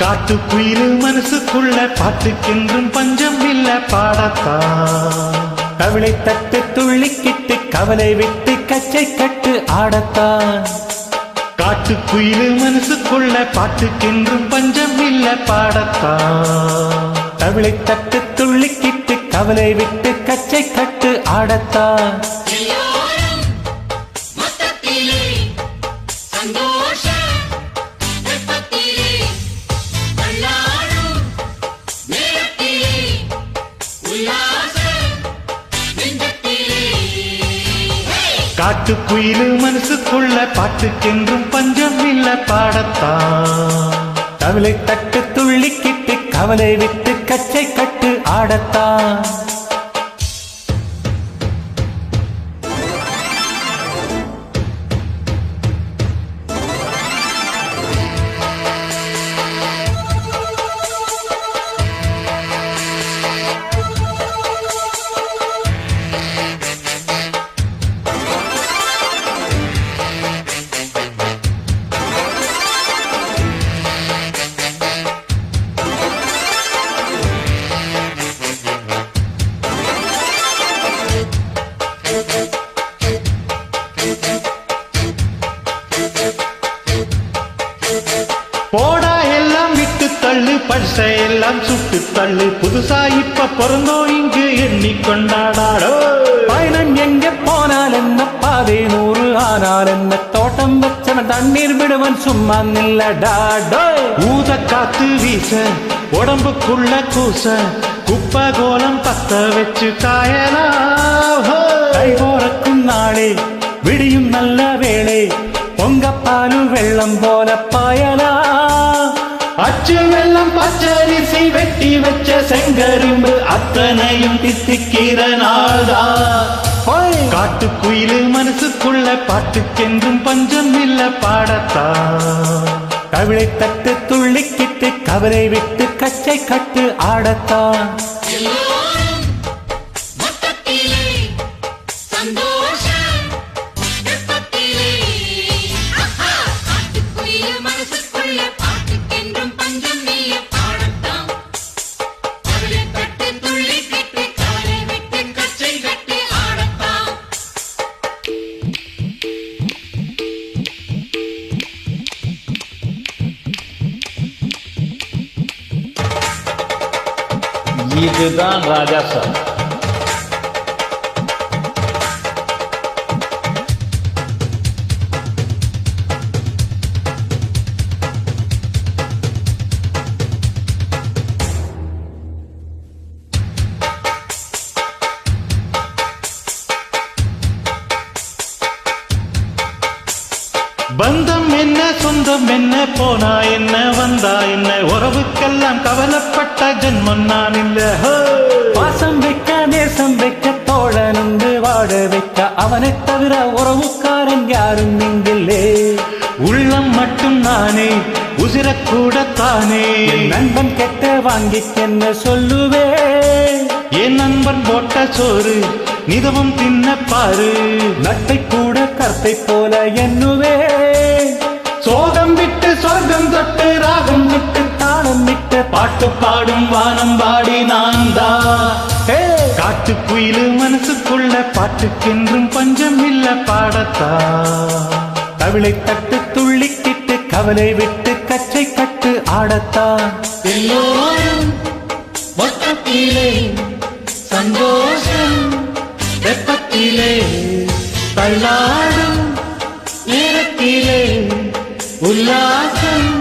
காட்டுக்குயிலு மனசுக்குள்ள பாட்டுக்கென்றும் பஞ்சம் இல்ல பாடத்தான். கவிளை தட்டு துள்ளிக்கிட்டு கவலை விட்டு கச்சை கட்டு ஆடத்தான். காட்டுக்குயிலு மனசுக்குள்ள பாட்டுக்கென்றும் பஞ்சம் இல்ல பாடத்தான். கவிளை தட்டு துள்ளிக்கிட்டு கவலை விட்டு கச்சை கட்டு ஆடத்தான். காட்டுக்குயிலு மனசுக்குள்ள பாட்டுக்கென்றும் பஞ்சம் இல்ல பாடத்தான். கவிளை தட்டு துள்ளிக்கிட்டு கவலை விட்டு கச்சை கட்டு ஆடத்தான். போடா எல்லாம் விட்டு தள்ளு, பழச எல்லாம் சுட்டு தள்ளு, புதுசா இப்ப பிறந்தோம் இங்கு எண்ணி கொண்டாடாடோ. பயணம் எங்க போனால் என்ன, பாதை 100 ஆனால் என்ன, தோட்டம் வச்சவன் தண்ணீர் விடுவன் சும்மா நில்லடாடோ. ஊத காத்து வீச உடம்புக்குள்ள கூச, குப்பை கோலம் பத்த வச்சு காயலாம். கை போறக்கும் நாளே விடியும் நல்ல வேளை, பொங்கப்பாலு வெள்ளம் போல பாயலா. அச்சு வெள்ளம் பச்சரிசி வெட்டி வச்ச செங்கரும்பு அத்தனையும் தித்திக்கிற நாள்தான். காட்டுக்குயிலு மனசுக்குள்ள பாட்டுக்கென்றும் பஞ்சம் இல்ல பாடத்தான். கவிளை தட்டு துள்ளிக்கிட்டு கவலை விட்டு கச்சை கட்டு ஆடத்தான். இதுதான் ராஜா சார். பந்தம் என்ன சொந்தம் என்ன, போனா என்ன வந்தா என்ன, உறவுக்கெல்லாம் கவலைப்பட்ட ஜென்மம் நான் இல்ல. பாசம் வைக்க நேசம் வைக்க தோழனுண்டு வாழ வைக்க, அவனை தவிர உறவுக்காரன் யாரும் இங்கில்லே. உள்ளம் மட்டும் நானே உசிரக்கூடத்தானே, நண்பன் கெட்ட வாங்கிக்கென்ன சொல்லுவே. என் நண்பன் போட்ட சோறு நிதமும் தின்ன பாரு, நட்டை கூட கற்பை போல எண்ணுவே. சோகம் விட்டு சொர்க்கம் தொட்டு ராகம் விட்டு தாளம் விட்டு பாட்டு பாடும் வானம் பாடி நான் தான். காட்டுக்குயிலு மனசுக்குள்ள பாட்டுக்கென்றும் பஞ்சம் இல்ல பாடத்தான். கவிளை தட்டு துள்ளிக்கிட்டு கவலை விட்டு கச்சை கட்டு ஆடத்தான். எல்லோரும் மொத்தத்திலே சந்தோஷம், வெப்பத்திலே தள்ளாடும் நேரத்திலே உல்லாசம்.